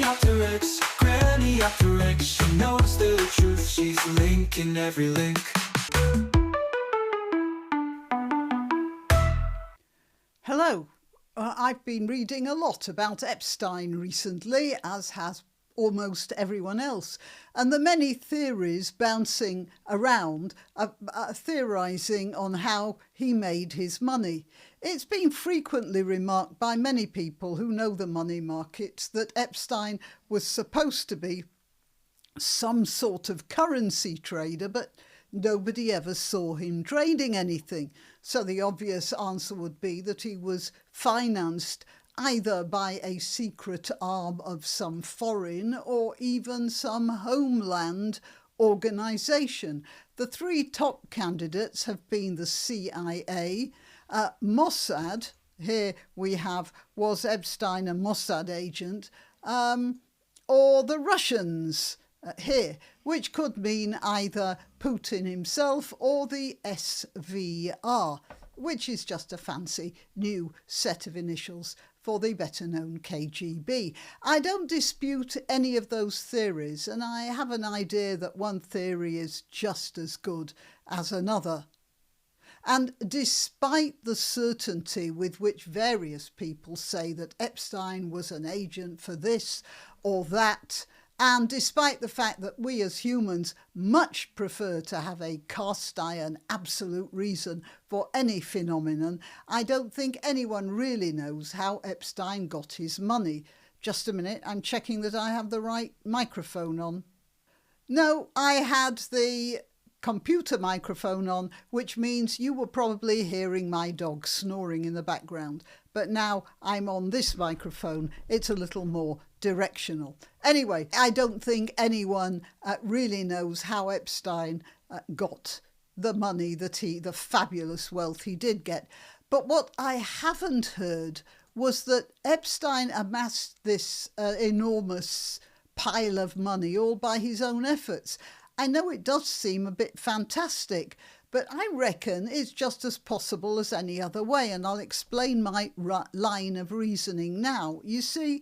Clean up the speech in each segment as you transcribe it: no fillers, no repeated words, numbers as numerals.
granniopteryx, granniopteryx. She knows the truth, she's linking every link. Hello. I've been reading a lot about Epstein recently, as has almost everyone else, and the many theories bouncing around theorising on how he made his money. It's been frequently remarked by many people who know the money markets that Epstein was supposed to be some sort of currency trader, but nobody ever saw him trading anything. So the obvious answer would be that he was financed either by a secret arm of some foreign or even some homeland organisation. The three top candidates have been the CIA, Mossad, here we have, was Epstein a Mossad agent, or the Russians, here, which could mean either Putin himself or the SVR, which is just a fancy new set of initials for the better-known KGB. I don't dispute any of those theories, and I have an idea that one theory is just as good as another. And despite the certainty with which various people say that Epstein was an agent for this or that, and despite the fact that we as humans much prefer to have a cast iron absolute reason for any phenomenon, I don't think anyone really knows how Epstein got his money. Just a minute, I'm checking that I have the right microphone on. No, I had the computer microphone on, which means you were probably hearing my dog snoring in the background. But now I'm on this microphone, it's a little more directional. Anyway, I don't think anyone really knows how Epstein got the money the fabulous wealth he did get. But what I haven't heard was that Epstein amassed this enormous pile of money all by his own efforts. I know it does seem a bit fantastic, but I reckon it's just as possible as any other way, and I'll explain my line of reasoning now. You see,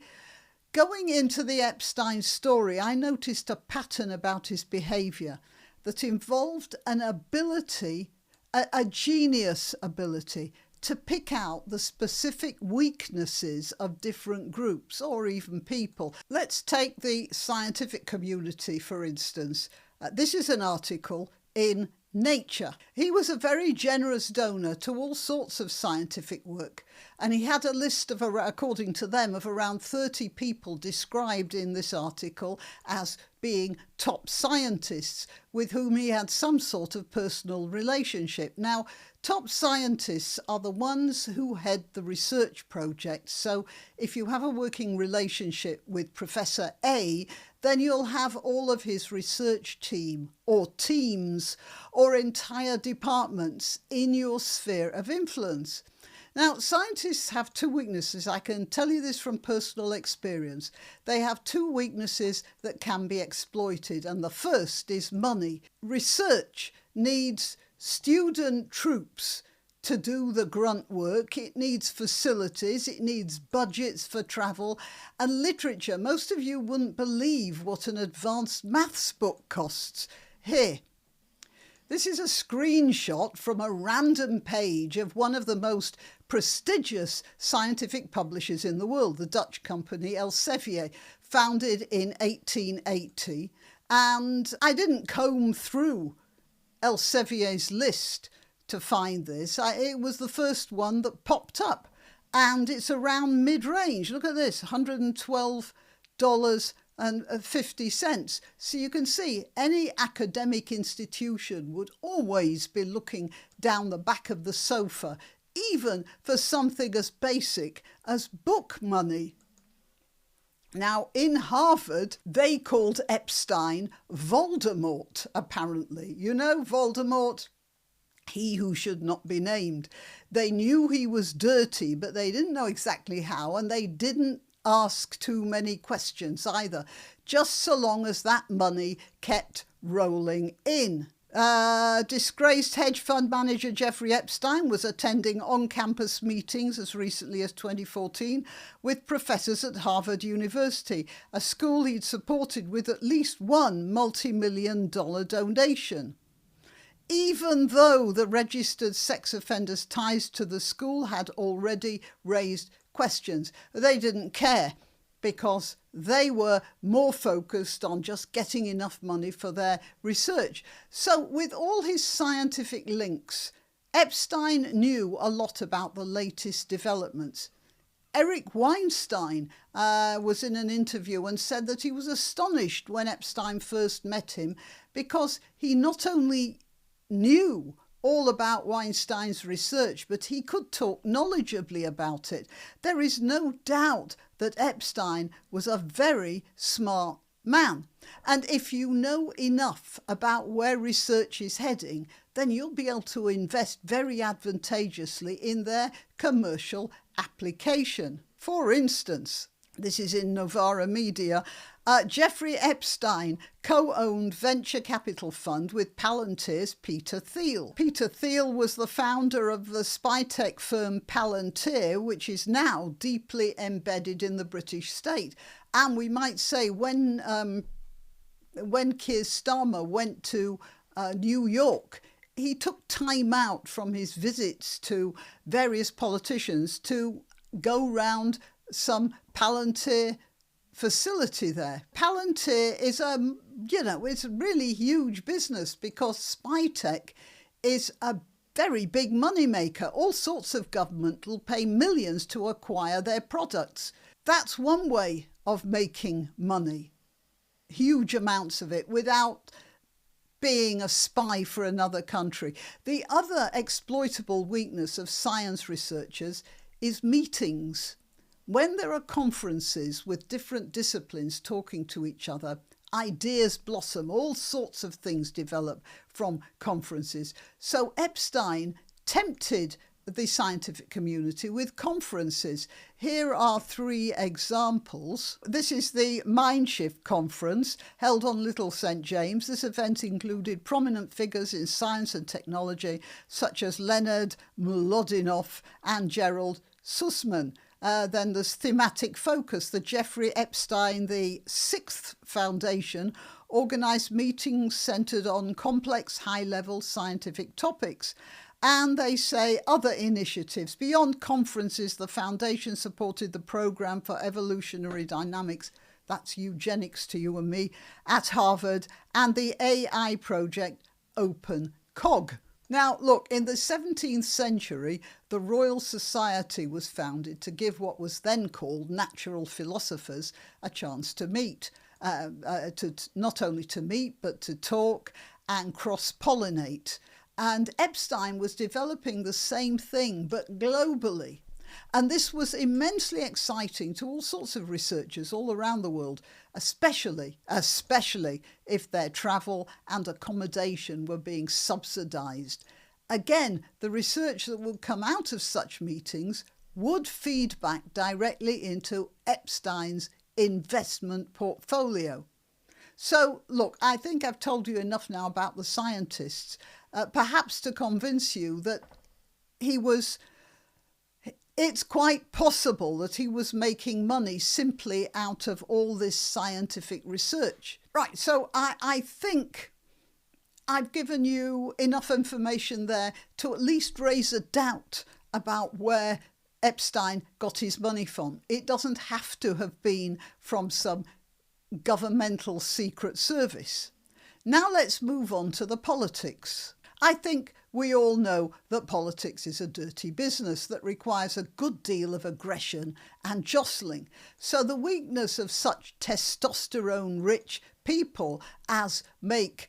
going into the Epstein story, I noticed a pattern about his behaviour that involved an ability, a genius ability, to pick out the specific weaknesses of different groups or even people. Let's take the scientific community, for instance. This is an article in Nature. He was a very generous donor to all sorts of scientific work, and he had a list of, according to them, of around 30 people described in this article as being top scientists with whom he had some sort of personal relationship. Now, top scientists are the ones who head the research projects. So if you have a working relationship with Professor A, then you'll have all of his research team or teams or entire departments in your sphere of influence. Now, scientists have two weaknesses. I can tell you this from personal experience. They have two weaknesses that can be exploited, and the first is money. Research needs student troops to do the grunt work. It needs facilities, it needs budgets for travel and literature. Most of you wouldn't believe what an advanced maths book costs. Here, this is a screenshot from a random page of one of the most prestigious scientific publishers in the world, the Dutch company Elsevier, founded in 1880. And I didn't comb through Elsevier's list to find this. It was the first one that popped up, and it's around mid-range. Look at this, $112.50. So you can see any academic institution would always be looking down the back of the sofa, even for something as basic as book money. Now, in Harvard, they called Epstein Voldemort, apparently. You know, Voldemort, he who should not be named. They knew he was dirty, but they didn't know exactly how, and they didn't ask too many questions either, just so long as that money kept rolling in. Disgraced hedge fund manager Jeffrey Epstein was attending on-campus meetings as recently as 2014 with professors at Harvard University, a school he'd supported with at least one multi-million-dollar donation. Even though the registered sex offenders' ties to the school had already raised questions, they didn't care because they were more focused on just getting enough money for their research. So with all his scientific links, Epstein knew a lot about the latest developments. Eric Weinstein was in an interview and said that he was astonished when Epstein first met him because he not only knew all about Weinstein's research, but he could talk knowledgeably about it. There is no doubt that Epstein was a very smart man. And if you know enough about where research is heading, then you'll be able to invest very advantageously in their commercial application. For instance, this is in Novara Media, Jeffrey Epstein co-owned venture capital fund with Palantir's Peter Thiel. Peter Thiel was the founder of the spy tech firm Palantir, which is now deeply embedded in the British state. And we might say when Keir Starmer went to New York, he took time out from his visits to various politicians to go round some Palantir facility there. Palantir is it's a really huge business because spy tech is a very big money maker. All sorts of government will pay millions to acquire their products. That's one way of making money, huge amounts of it, without being a spy for another country. The other exploitable weakness of science researchers is meetings. When there are conferences with different disciplines talking to each other, ideas blossom, all sorts of things develop from conferences. So Epstein tempted the scientific community with conferences. Here are 3 examples. This is the Mindshift conference held on Little St. James. This event included prominent figures in science and technology such as Leonard Mlodinow and Gerald Sussman. Then there's thematic focus. The Jeffrey Epstein the Sixth Foundation organised meetings centred on complex, high-level scientific topics. And they say other initiatives. Beyond conferences, the foundation supported the programme for evolutionary dynamics, that's eugenics to you and me, at Harvard, and the AI project Open Cog. Now, look, in the 17th century, the Royal Society was founded to give what was then called natural philosophers a chance to meet, not only to meet, but to talk and cross-pollinate. And Epstein was developing the same thing, but globally. And this was immensely exciting to all sorts of researchers all around the world, especially if their travel and accommodation were being subsidised. Again, the research that would come out of such meetings would feed back directly into Epstein's investment portfolio. So, look, I think I've told you enough now about the scientists, perhaps to convince you that it's quite possible that he was making money simply out of all this scientific research. Right, so I think I've given you enough information there to at least raise a doubt about where Epstein got his money from. It doesn't have to have been from some governmental secret service. Now let's move on to the politics. I think we all know that politics is a dirty business that requires a good deal of aggression and jostling. So the weakness of such testosterone-rich people as make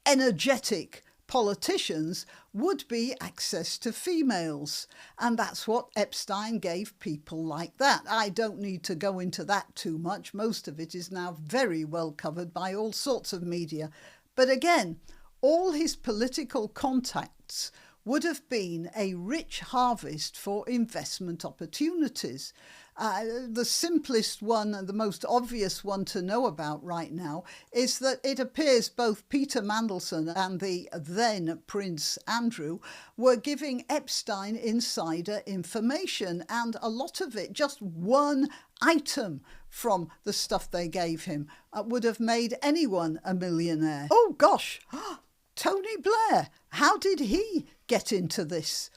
energetic politicians would be access to females. And that's what Epstein gave people like that. I don't need to go into that too much. Most of it is now very well covered by all sorts of media. But again, all his political contacts would have been a rich harvest for investment opportunities. The simplest one and the most obvious one to know about right now is that it appears both Peter Mandelson and the then Prince Andrew were giving Epstein insider information, and a lot of it, just one item from the stuff they gave him, would have made anyone a millionaire. Oh gosh, Tony Blair, how did he get into this?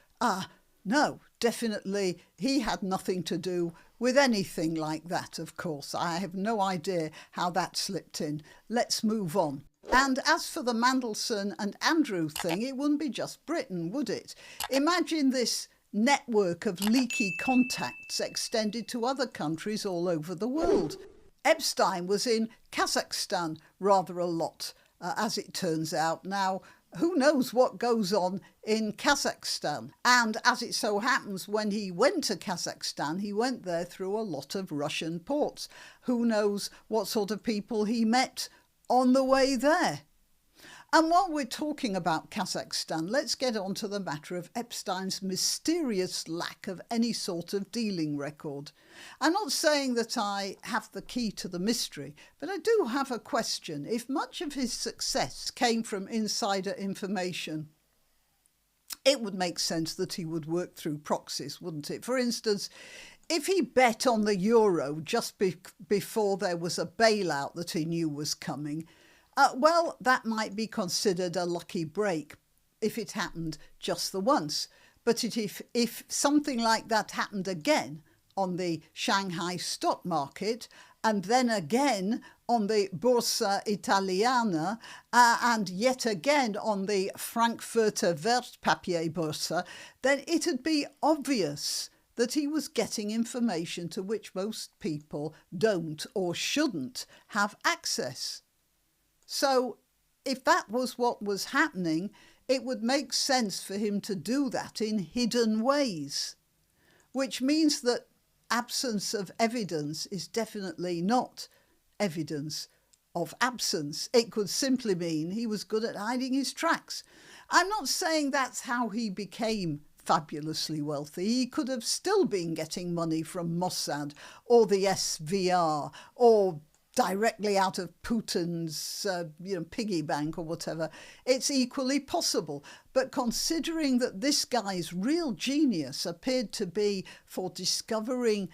No, definitely he had nothing to do with anything like that, of course. I have no idea how that slipped in. Let's move on. And as for the Mandelson and Andrew thing, it wouldn't be just Britain, would it? Imagine this network of leaky contacts extended to other countries all over the world. Epstein was in Kazakhstan rather a lot, as it turns out. Now, who knows what goes on in Kazakhstan? And as it so happens, when he went to Kazakhstan, he went there through a lot of Russian ports. Who knows what sort of people he met on the way there? And while we're talking about Kazakhstan, let's get on to the matter of Epstein's mysterious lack of any sort of dealing record. I'm not saying that I have the key to the mystery, but I do have a question. If much of his success came from insider information, it would make sense that he would work through proxies, wouldn't it? For instance, if he bet on the euro just before there was a bailout that he knew was coming, well, that might be considered a lucky break if it happened just the once. But if something like that happened again on the Shanghai stock market, and then again on the Borsa Italiana, and yet again on the Frankfurter Wertpapierbörse, then it'd be obvious that he was getting information to which most people don't or shouldn't have access. So if that was what was happening, it would make sense for him to do that in hidden ways, which means that absence of evidence is definitely not evidence of absence. It could simply mean he was good at hiding his tracks. I'm not saying that's how he became fabulously wealthy. He could have still been getting money from Mossad or the SVR or directly out of Putin's piggy bank or whatever. It's equally possible. But considering that this guy's real genius appeared to be for discovering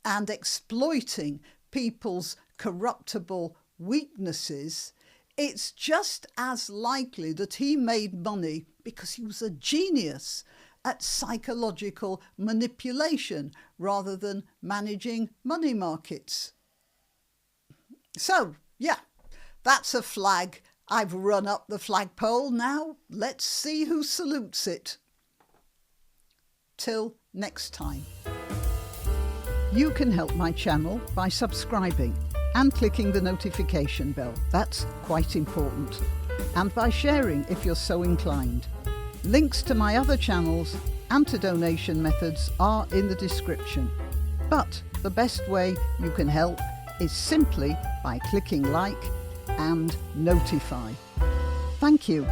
and exploiting people's corruptible weaknesses, it's just as likely that he made money because he was a genius at psychological manipulation rather than managing money markets. So, yeah, that's a flag. I've run up the flagpole. Now let's see who salutes it. Till next time. You can help my channel by subscribing and clicking the notification bell. That's quite important. And by sharing if you're so inclined. Links to my other channels and to donation methods are in the description. But the best way you can help is simply by clicking like and notify. Thank you.